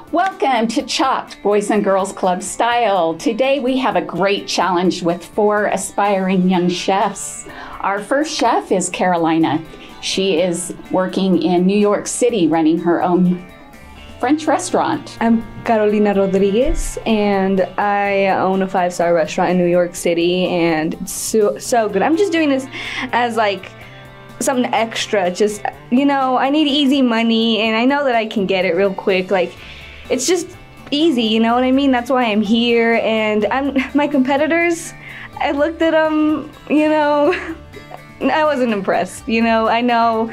Welcome to Chopped Boys and Girls Club Style. Today we have a great challenge with 4 aspiring young chefs. Our first chef is Carolina. She is working in New York City running her own French restaurant. I'm Carolina Rodriguez, and I own a 5-star restaurant in New York City, and it's so good. I'm just doing this as like something extra. Just, you know, I need easy money, and I know that I can get it real quick. Like, it's just easy, you know what I mean? That's why I'm here, and my competitors, I looked at them, you know, I wasn't impressed, you know. I know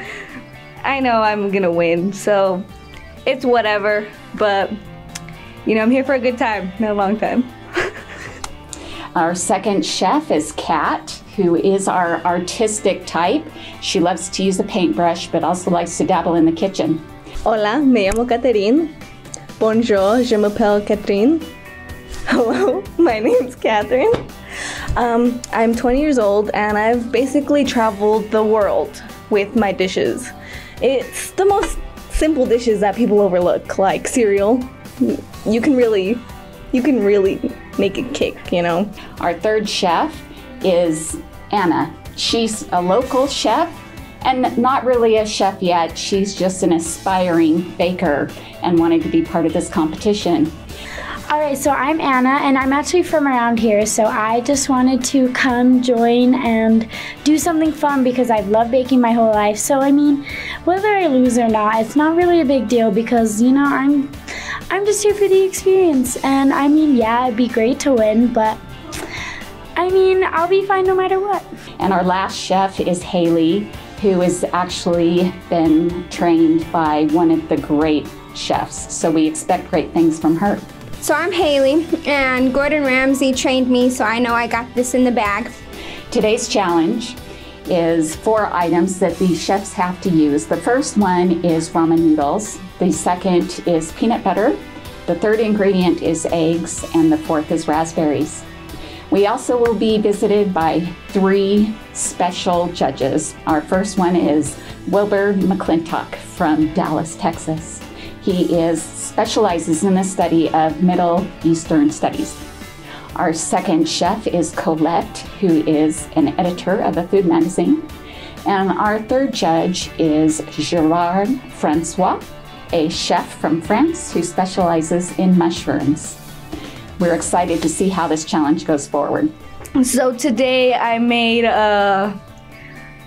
I'm gonna win, so it's whatever, but, you know, I'm here for a good time, not a long time. Our second chef is Kat, who is our artistic type. She loves to use a paintbrush, but also likes to dabble in the kitchen. Hola, me llamo Catherine. Bonjour, je m'appelle Catherine. Hello, my name's Catherine. I'm 20 years old, and I've basically traveled the world with my dishes. It's the most simple dishes that people overlook, like cereal. You can really make it kick, you know. Our third chef is Anna. She's a local chef and not really a chef yet. She's just an aspiring baker and wanted to be part of this competition. All right, so I'm Anna, and I'm actually from around here, so I just wanted to come join and do something fun because I've loved baking my whole life. So, I mean, whether I lose or not, it's not really a big deal because, you know, I'm just here for the experience. And, I mean, yeah, it'd be great to win, but, I mean, I'll be fine no matter what. And our last chef is Haley, who has actually been trained by one of the great chefs, so we expect great things from her. So I'm Haley, and Gordon Ramsay trained me, so I know I got this in the bag. Today's challenge is 4 items that the chefs have to use. The first one is ramen noodles. The second is peanut butter. The third ingredient is eggs, and the fourth is raspberries. We also will be visited by 3 special judges. Our first one is Wilbur McClintock from Dallas, Texas. He specializes in the study of Middle Eastern studies. Our second chef is Colette, who is an editor of a food magazine. And our third judge is Gerard Francois, a chef from France who specializes in mushrooms. We're excited to see how this challenge goes forward. So today I made a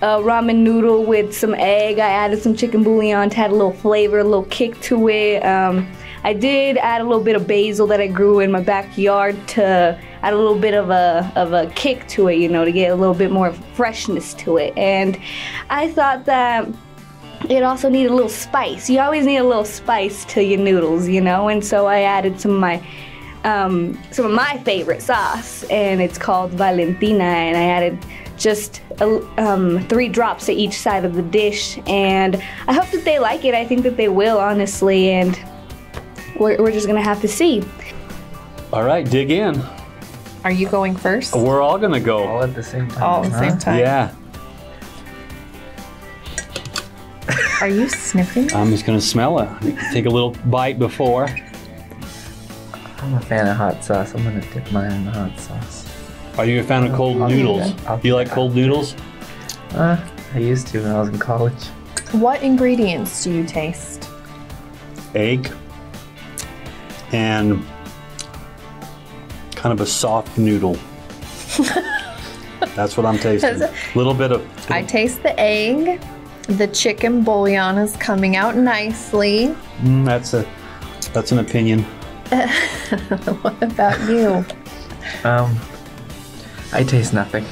ramen noodle with some egg. I added some chicken bouillon to add a little flavor, a little kick to it. I did add a little bit of basil that I grew in my backyard to add a little bit of a kick to it, you know, to get a little bit more freshness to it. And I thought that it also needed a little spice. You always need a little spice to your noodles, you know, and so I added some of my favorite sauce, and it's called Valentina, and I added just 3 drops to each side of the dish, and I hope that they like it. I think that they will, honestly, and we're just gonna have to see. All right, dig in. Are you going first? We're all gonna go. All at the same time. All at the same time? Yeah. Are you sniffing? I'm just gonna smell it. Take a little bite before. I'm a fan of hot sauce. I'm gonna dip mine in the hot sauce. Are you a fan of cold noodles? Do you like cold noodles? I used to when I was in college. What ingredients do you taste? Egg and kind of a soft noodle. That's what I'm tasting. A little bit of... I taste the egg. The chicken bouillon is coming out nicely. That's an opinion. What about you? I taste nothing.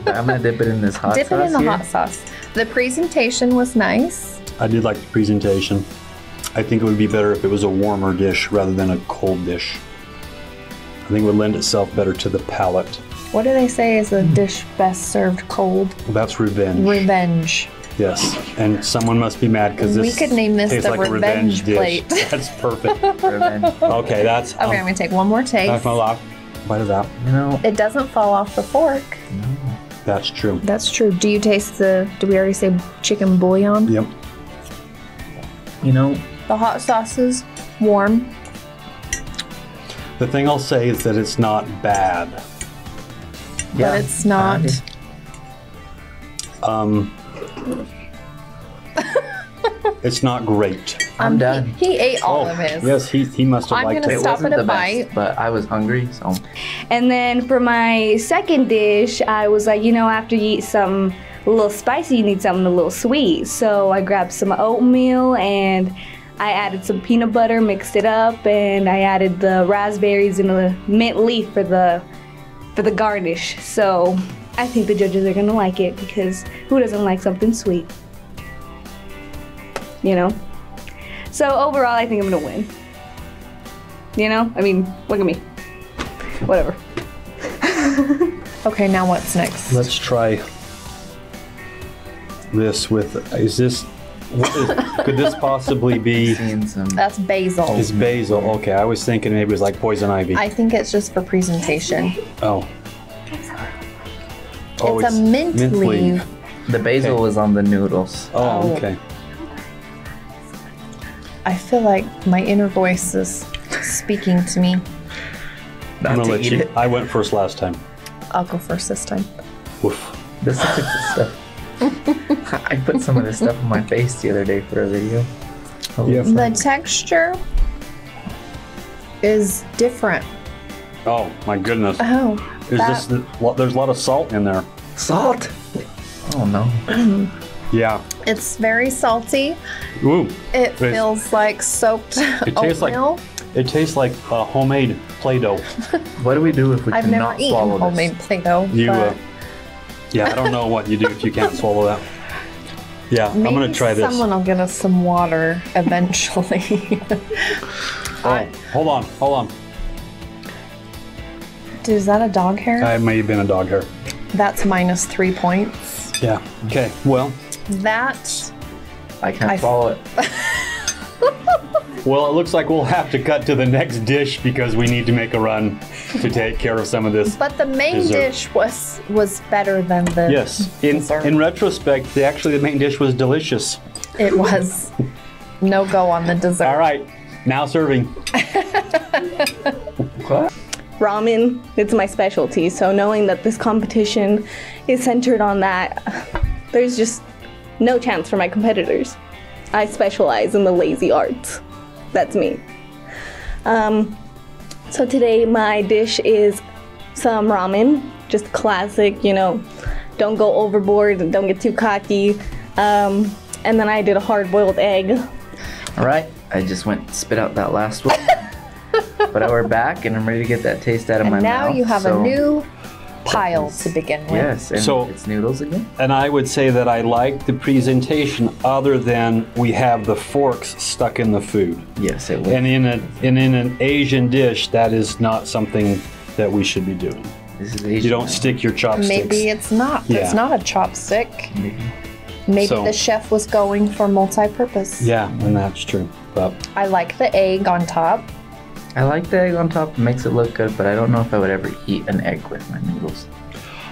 I'm gonna dip it in this hot sauce. Dip it in the here. hot sauce. The presentation was nice. I did like the presentation. I think it would be better if it was a warmer dish rather than a cold dish. I think it would lend itself better to the palate. What do they say is a dish best served cold? That's revenge. Revenge. Yes, and someone must be mad because this We could name this tastes the like revenge a revenge plate. dish. That's perfect. Revenge. Okay, that's... Okay, I'm gonna take one more taste. That's my last bite of that. You know, It doesn't fall off the fork. That's true. That's true. Do you taste did we already say chicken bouillon? Yep. you know, The hot sauce is warm. The thing I'll say is that it's not bad. But it's not. It's not great. I'm done. He ate all of his. Yes, he must have I'm liked gonna it. stop Wasn't at a the best, bite. but I was hungry, so And then for my second dish, I was like, after you eat something a little spicy, you need something a little sweet. So I grabbed some oatmeal and I added some peanut butter, mixed it up, and I added the raspberries and the mint leaf for the garnish. So I think the judges are gonna like it because who doesn't like something sweet? So overall, I think I'm gonna win. I mean, look at me. Whatever. Okay, now what's next? Let's try this with. Could this possibly be? seeing some. That's basil. Is basil? Okay, I was thinking maybe it was like poison ivy. I think it's just for presentation. Oh. It's a mint leaf. The basil Okay. was on the noodles. Oh, okay. I feel like my inner voice is speaking to me. I'm Not gonna to let eat you. it. I went first last time. I'll go first this time. Woof. This is good stuff. I put some of this stuff on my face the other day for a video. Yeah. The texture is different. Oh my goodness. Oh, There's there's a lot of salt in there. Salt. Oh no. Yeah. it's very salty. Ooh. It feels like soaked It tastes like oatmeal. it tastes like homemade Play-Doh. What do we do if we I've never cannot eaten swallow homemade this? Play-Doh. You. but Yeah, I don't know what you do if you can't swallow that. Yeah, I'm gonna maybe try this. Someone will get us some water eventually. Oh, hold on. Is that a dog hair? I may have been a dog hair. That's -3 points. Yeah. Okay. Well. That I can't swallow it. Well, it looks like we'll have to cut to the next dish because we need to make a run to take care of some of this. But the main Dessert. dish was better than the Yes. In retrospect, the main dish was delicious. It was no go on the dessert. All right. Now serving. What? Ramen, it's my specialty, so knowing that this competition is centered on that, there's just no chance for my competitors. I specialize in the lazy arts. That's me. So today my dish is some ramen, just classic, don't go overboard and don't get too cocky. And then I did a hard-boiled egg. All right. I just went and spit out that last one. But we're back, and I'm ready to get that taste out of my And mouth. now you have a so- new pile to begin with. Yes, and So- it's noodles again. And I would say that I like the presentation other than we have the forks stuck in the food. Yes, it was. And in an Asian dish, that is not something that we should be doing. This is Asian. You don't stick your chopsticks. Maybe it's not. Yeah. It's not a chopstick. Maybe. Maybe So- the chef was going for multi-purpose. Yeah, and that's true. But I like the egg on top. I like the egg on top. It makes it look good, but I don't know if I would ever eat an egg with my noodles.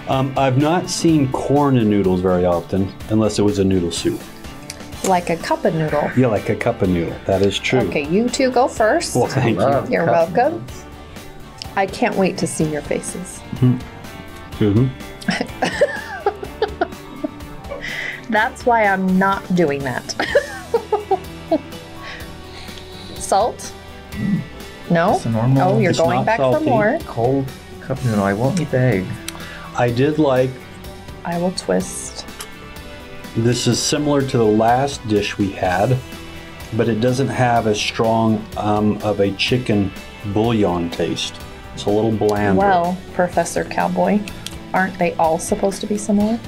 I've not seen corn in noodles very often, unless it was a noodle soup. Like a cup of noodle. Yeah, like a cup of noodle. That is true. Okay, you two go first. Well, thank you. Love You're cup welcome. noodles. I can't wait to see your faces. Mhm. That's why I'm not doing that. Salt? No? It's a normal- Oh, you're It's going not back for salty. more. Cold cup noodle. I won't eat the egg. I did like. I will twist. This is similar to the last dish we had, but it doesn't have as strong of a chicken bouillon taste. It's a little bland. Well, Professor Cowboy, aren't they all supposed to be similar?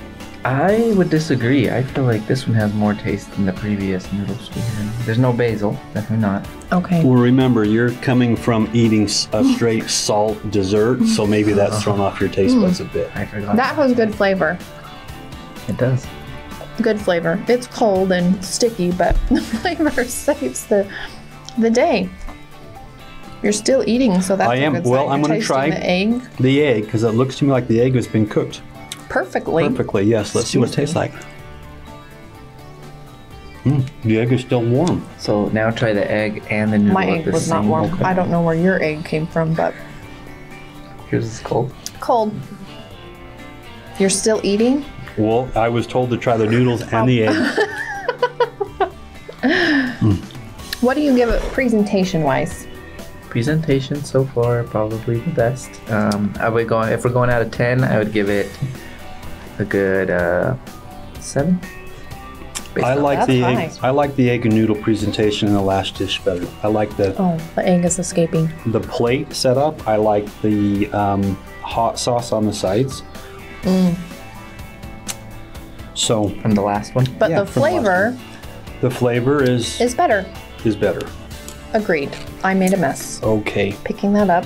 I would disagree. I feel like this one has more taste than the previous noodles we had. There's no basil. Definitely not. Okay. Well, remember, you're coming from eating a straight salt dessert, so maybe that's thrown off your taste buds a bit. I forgot. That has good flavor. It does. Good flavor. It's cold and sticky, but the flavor saves the day. You're still eating, so that's I am. a good Well, sign. I'm You're gonna tasting try- the egg The egg, because it looks to me like the egg has been cooked perfectly. perfectly. Yes, let's see what it tastes like. The egg is still warm. So now try the egg and the noodle. My at egg the was not same warm. time. I don't know where your egg came from, but Yours is cold. cold. You're still eating? Well, I was told to try the noodles and the egg. What do you give it presentation-wise? Presentation so far probably the best. I would go if we're going out of 10. I would give it a good 7. I like That's the high. egg. I like the egg and noodle presentation in the last dish better. I like the Oh, the egg is escaping. plate setup. I like the hot sauce on the sides. So from the last one. But Yeah, the from last flavor the flavor is better. better. Agreed. I made a mess. Okay. Picking that up.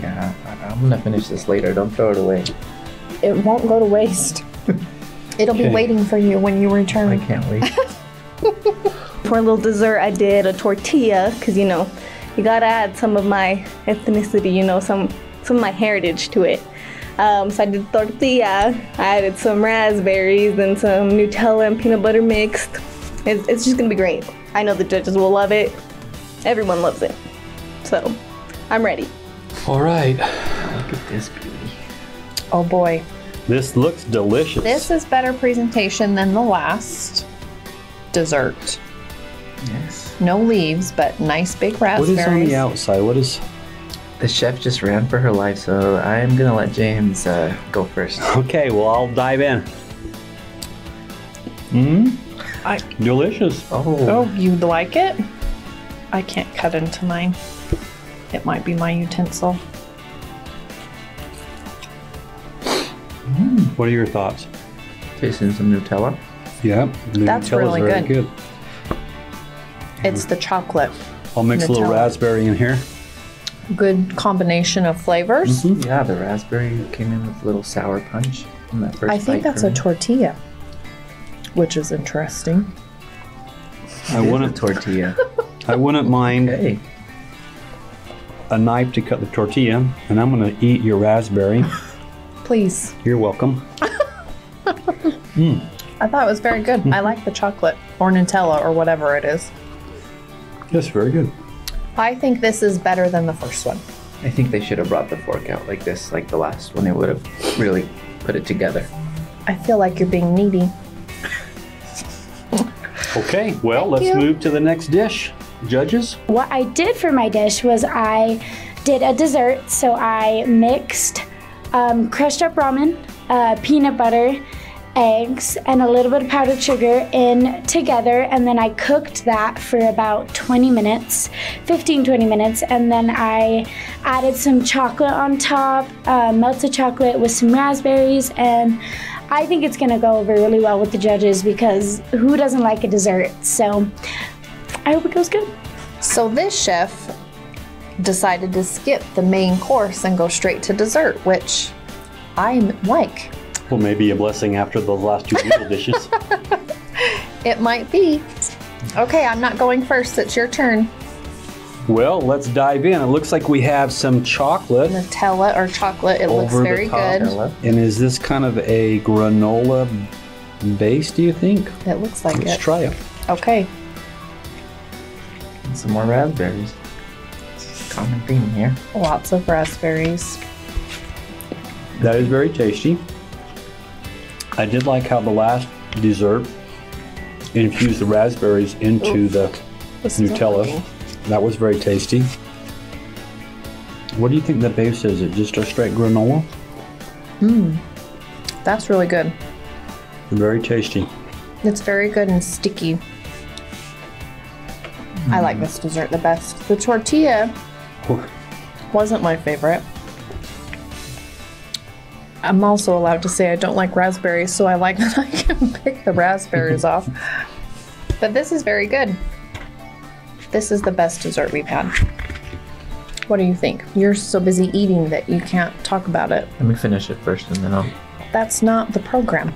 Yeah, I'm gonna finish this later. Don't throw it away. It won't go to waste. It'll be Okay. waiting for you when you I return. can't wait. For a little dessert, I did a tortilla because you gotta add some of my ethnicity, some of my heritage to it. So I did tortilla. I added some raspberries and some Nutella and peanut butter mixed. It's just gonna be great. I know the judges will love it. Everyone loves it. So I'm ready. All right. Look at this beauty. Oh boy. This looks delicious. This is better presentation than the last dessert. Yes. No leaves, but nice big What raspberries. is on the outside? What is? The chef just ran for her life, so I'm gonna let James go first. Okay. Well, I'll dive in. Delicious. Oh, you like it? I can't cut into mine. It might be my utensil. What are your thoughts? Tasting some Nutella. Yeah. The That's Nutella's really very good. It's the chocolate. I'll mix a little Nutella. raspberry in here. Good combination of flavors. Yeah, the raspberry came in with a little sour punch in that first I think bite that's for a me. tortilla, which is interesting. I It is a wouldn't. tortilla. I wouldn't mind Okay. a knife to cut the tortilla, and I'm gonna eat your raspberry. Please. You're welcome. I thought it was very good. I like the chocolate or Nutella or whatever it is. Yes, very good. I think this is better than the first one. I think they should have brought the fork out like this, like the last one. It would have really put it together. I feel like you're being needy. Okay, well, Thank let's you. move to the next dish. Judges? What I did for my dish was I did a dessert. So I mixed crushed up ramen, peanut butter, eggs, and a little bit of powdered sugar in together. And then I cooked that for about 20 minutes, 15-20 minutes. And then I added some chocolate on top, melted chocolate with some raspberries. And I think it's gonna go over really well with the judges because who doesn't like a dessert? So I hope it goes good. So this chef decided to skip the main course and go straight to dessert, which I like. Well, maybe a blessing after those last two noodle dishes. It might be. Okay, I'm not going first. It's your turn. Well, let's dive in. It looks like we have some chocolate. Nutella or chocolate. It looks Over the very top. good. And is this kind of a granola base, do you think? It looks like Let's it. try it. Okay. And some more raspberries. Common theme here. Lots of raspberries. That is very tasty. I did like how the last dessert infused the raspberries into the This is Nutella. yummy. That was very tasty. What do you think the base is? Is it just a straight granola? That's really good. Very tasty. It's very good and sticky. I like this dessert the best. The tortilla wasn't my favorite. I'm also allowed to say I don't like raspberries, so I like that I can pick the raspberries off. But this is very good. This is the best dessert we've had. What do you think? You're so busy eating that you can't talk about it. Let me finish it first and then I'll... That's not the program.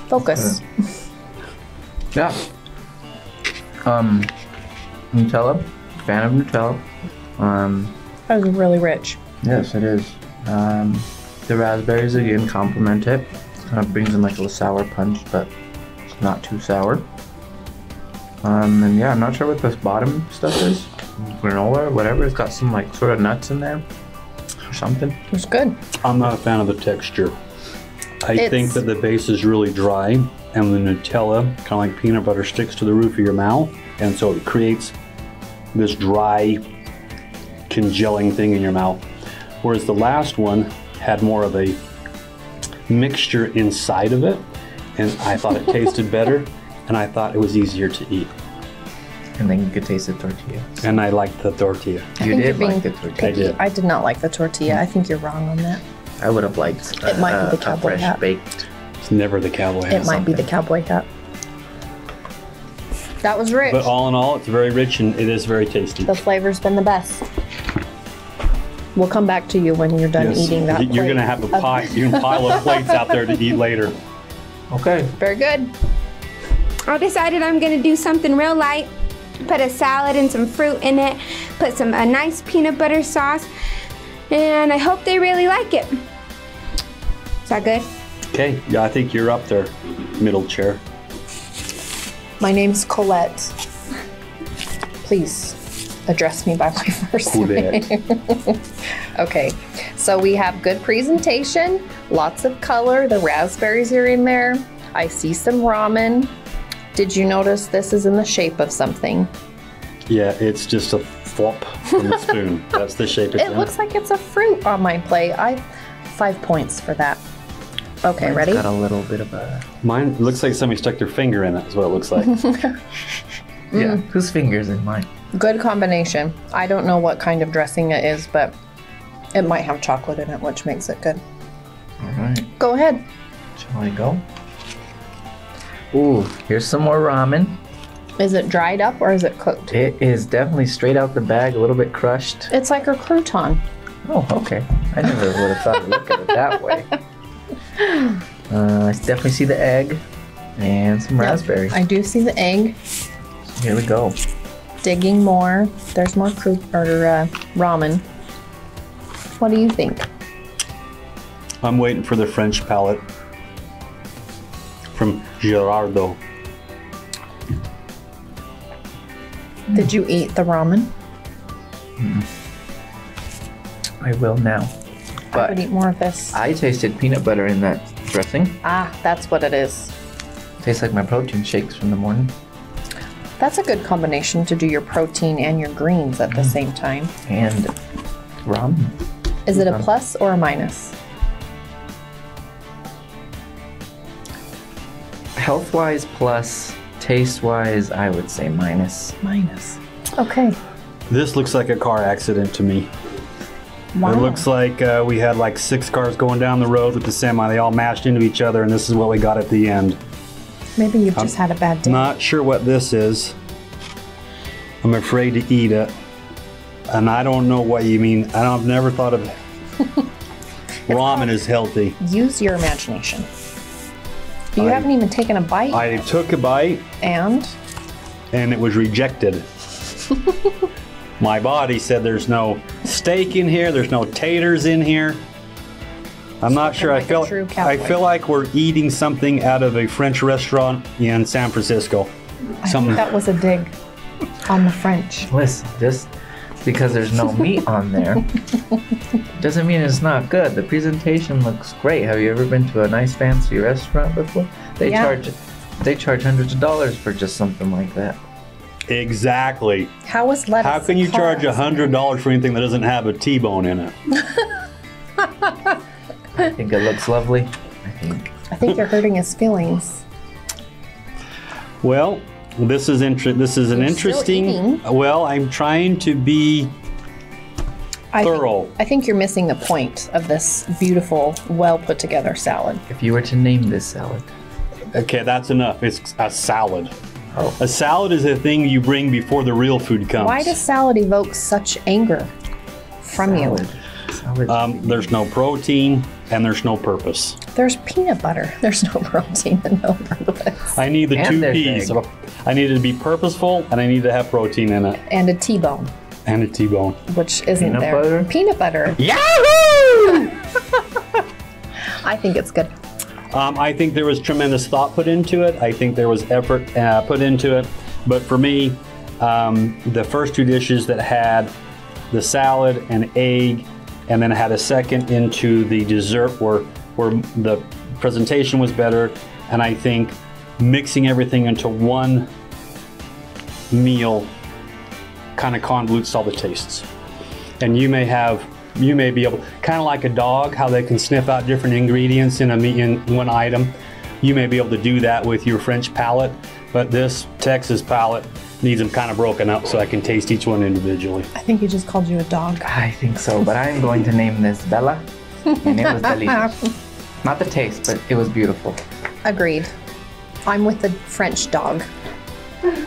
Focus. Yeah. Nutella. Fan of Nutella. That was really rich. Yes, it is. The raspberries again complement it. Kind of brings in like a little sour punch, but not too sour. And yeah, I'm not sure what this bottom stuff is. Granola or whatever. It's got some like sort of nuts in there or something. It's good. I'm not a fan of the texture. I think that the base is really dry, and the Nutella, kind of like peanut butter, sticks to the roof of your mouth, and so it creates this dry, congealing thing in your mouth. Whereas the last one had more of a mixture inside of it, and I thought it tasted better, and I thought it was easier to eat. And then you could taste the tortilla. And I liked the tortilla. You think did you're being like the tortilla. I did. I did not like the tortilla. I think you're wrong on that. I would have liked It might be the a cowboy fresh hat. baked. It's never the cowboy hat. It might be the cowboy hat. That was rich. But all in all, it's very rich and it is very tasty. The flavor's been the best. We'll come back to you when you're done Yes. eating that. You're plate gonna have a of- pile of plates out there to eat later. Okay. Very good. I decided I'm gonna do something real light. Put a salad and some fruit in it. Put a nice peanut butter sauce. And I hope they really like it. Is that good? Okay, yeah, I think you're up there, middle chair. My name's Colette. Please address me by my first Colette. name. Okay, so we have good presentation, lots of color. The raspberries are in there. I see some ramen. Did you notice this is in the shape of something? Yeah, it's just a flop from the spoon. That's the shape it's It in. looks like it's a fruit on my plate. 5 points for that. Okay, Mine's ready? got a little bit of a. Mine looks like somebody stuck their finger in it, is what it looks like. Yeah. Whose fingers in mine? Good combination. I don't know what kind of dressing it is, but it might have chocolate in it, which makes it good. All right. Go ahead. Shall I go? Ooh, here's some more ramen. Is it dried up or is it cooked? It is definitely straight out the bag, a little bit crushed. It's like a crouton. Oh, okay. I never would have thought to look at it that way. I definitely see the egg and some raspberries. I do see the egg. Here we go. Digging more. There's more ramen. What do you think? I'm waiting for the French palate from Gerardo. Did you eat the ramen? I will now. I would But eat more of this. I tasted peanut butter in that dressing. Ah, that's what it is. Tastes like my protein shakes from the morning. That's a good combination to do your protein and your greens at the same time. And ramen. Is it a plus or a minus? Health-wise plus, taste-wise, I would say minus. Minus. Okay. This looks like a car accident to me. Wow. It looks like we had like 6 cars going down the road with the semi. They all mashed into each other, and this is what we got at the end. Maybe you've just had a bad day. Not sure what this is. I'm afraid to eat it. And I don't know what you mean. I've never thought of ramen as healthy. Use your imagination. You haven't even taken a bite. I took a bite And and it was rejected. My body said there's no steak in here, there's no taters in here. I'm not sure. like a true I cowboy. feel like we're eating something out of a French restaurant in San Francisco. I think that was a dig on the French. Listen, just because there's no meat on there doesn't mean it's not good. The presentation looks great. Have you ever been to a nice fancy restaurant before? They Yeah. charge hundreds of dollars for just something like that. Exactly. How was lettuce? How can you charge $100 for anything that doesn't have a T-bone in it? I think it looks lovely. I think you're hurting his feelings. Well, this is an You're still interesting. eating. Well, I'm trying to be thorough. I think you're missing the point of this beautiful, well put together salad. If you were to name this salad, Okay, that's enough. It's a salad. Oh. A salad is a thing you bring before the real food comes. Why does salad evoke such anger from you? salad. There's no protein and there's no purpose. There's peanut butter. There's no protein and no purpose. I need the And two there's P's. egg. I need it to be purposeful and I need to have protein in it And a T-bone, and a T-bone. which isn't Peanut there. butter? Peanut butter. Yahoo! I think it's good. I think there was tremendous thought put into it. I think there was effort put into it. But for me, the first two dishes that had the salad and egg, and then I had a second into the dessert where the presentation was better, and I think mixing everything into one meal kind of convolutes all the tastes. And you may be able, kind of like a dog, how they can sniff out different ingredients in one item. You may be able to do that with your French palate, but this Texas palate needs them kind of broken up so I can taste each one individually. I think he just called you a dog. I think so, but I'm going to name this Bella, and it was delicious. Not the taste, but it was beautiful. Agreed. I'm with the French dog.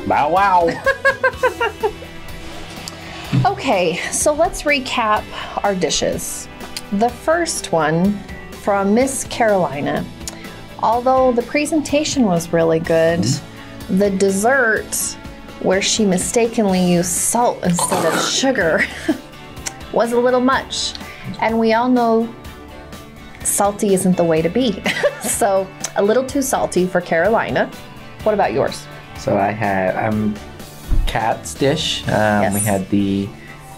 Bow wow. Okay, so let's recap our dishes. The first one from Miss Carolina. Although the presentation was really good, the dessert, where she mistakenly used salt instead of sugar, was a little much. And we all know salty isn't the way to be. So a little too salty for Carolina. What about yours? So I had Kat's dish. Yes. We had the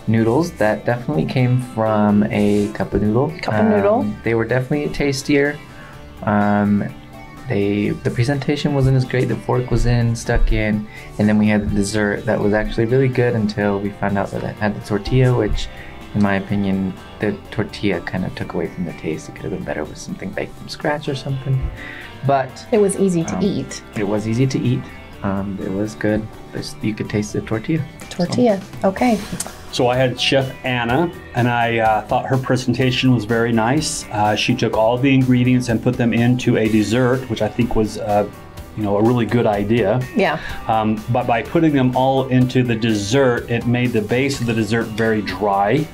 noodles that definitely came from a cup of noodle. They were definitely tastier. The presentation wasn't as great. The fork was stuck in, and then we had the dessert that was actually really good until we found out that it had the tortilla, which, in my opinion, the tortilla kind of took away from the taste. It could have been better with something baked from scratch or something. But it was easy to eat. It was easy to eat. It was good. You could taste the tortilla. Okay. So I had Chef Anna, and I thought her presentation was very nice. She took all the ingredients and put them into a dessert, which I think was, a really good idea. Yeah. But by putting them all into the dessert, it made the base of the dessert very dry.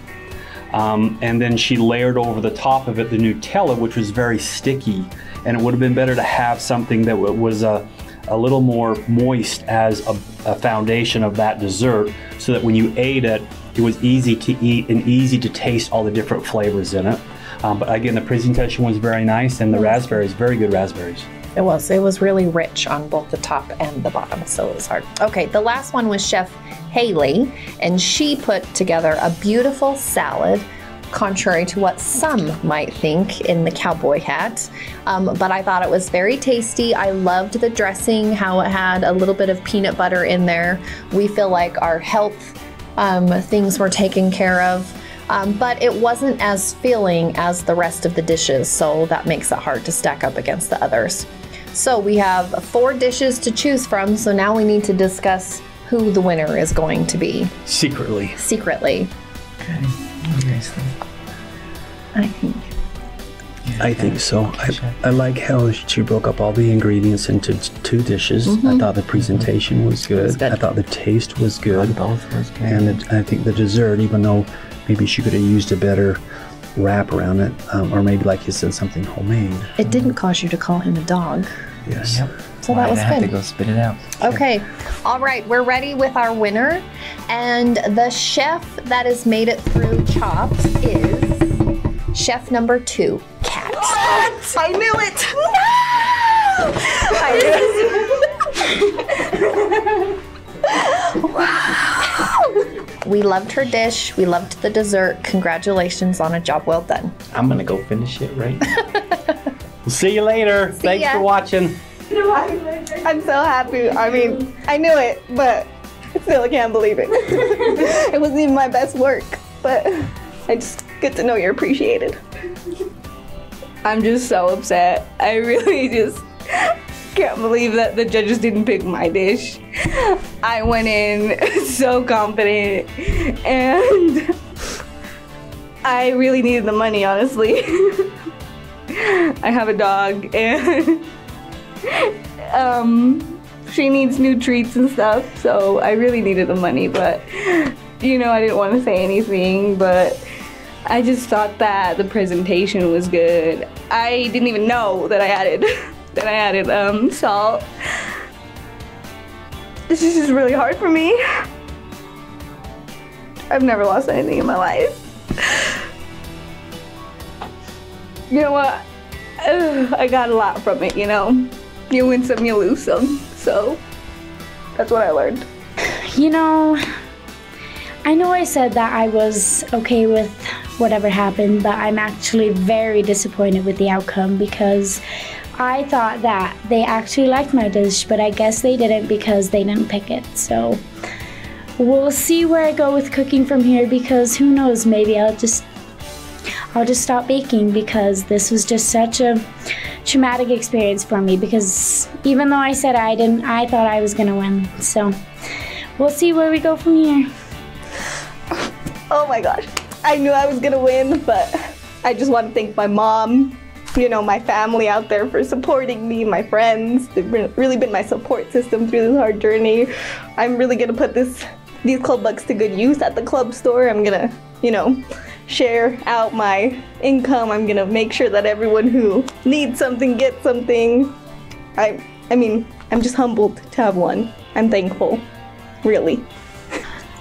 And then she layered over the top of it the Nutella, which was very sticky. And it would have been better to have something that was a little more moist as a foundation of that dessert, so that when you ate it, it was easy to eat and easy to taste all the different flavors in it. But again, the presentation was very nice, and the raspberries, very good raspberries. It was really rich on both the top and the bottom, so it was hard. Okay, the last one was Chef Haley, and she put together a beautiful salad, contrary to what some might think in the cowboy hat. But I thought it was very tasty. I loved the dressing, how it had a little bit of peanut butter in there. We feel like our health things were taken care of. But it wasn't as filling as the rest of the dishes, so that makes it hard to stack up against the others. So we have 4 dishes to choose from, so now we need to discuss who the winner is going to be. Secretly. Okay. What do you guys think? I think so. I like how she broke up all the ingredients into 2 dishes. I thought the presentation was good. I thought the taste was good. Both was good. And I think the dessert, even though maybe she could have used a better wrap around it, or maybe, like you said, something homemade. It didn't cause you to call him a dog. Yes. Yep. So that was I have good. to go spit it out. Okay. All right, we're ready with our winner. And the chef that has made it through Chopped is chef number 2, Kat. I knew it! We loved her dish. We loved the dessert. Congratulations on a job well done. I'm gonna go finish it right now. We'll see you later. Thanks ya. for watching. I'm so happy. I mean, I knew it, but still I can't believe it. It wasn't even my best work, but I just get to know you're appreciated. I'm just so upset. I really just can't believe that the judges didn't pick my dish. I went in so confident, and I really needed the money, honestly. I have a dog, and she needs new treats and stuff, so I really needed the money, but I didn't want to say anything, but I just thought that the presentation was good. I didn't even know that I added salt. This is just really hard for me. I've never lost anything in my life. You know what? I got a lot from it, You win some, you lose some. So That's what I learned. You know, I know I said that I was okay with whatever happened, but I'm actually very disappointed with the outcome because I thought that they actually liked my dish, but I guess they didn't because they didn't pick it. So we'll see where I go with cooking from here, because who knows, maybe I'll just stop baking, because this was just such a traumatic experience for me, because even though I said I didn't, I thought I was gonna win. So we'll see where we go from here. Oh my gosh. I knew I was gonna win, but I just want to thank my mom, you know, my family out there for supporting me, my friends. They've really been my support system through this hard journey. I'm really gonna put these club bucks to good use at the club store. I'm gonna, you know, share out my income. I'm gonna make sure that everyone who needs something gets something. I mean, I'm just humbled to have won. I'm thankful, really.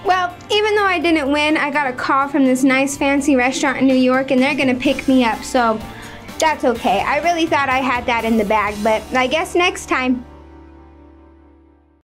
Well, even though I didn't win, I got a call from this nice fancy restaurant in New York, and they're gonna pick me up, so that's okay. I really thought I had that in the bag, but I guess next time.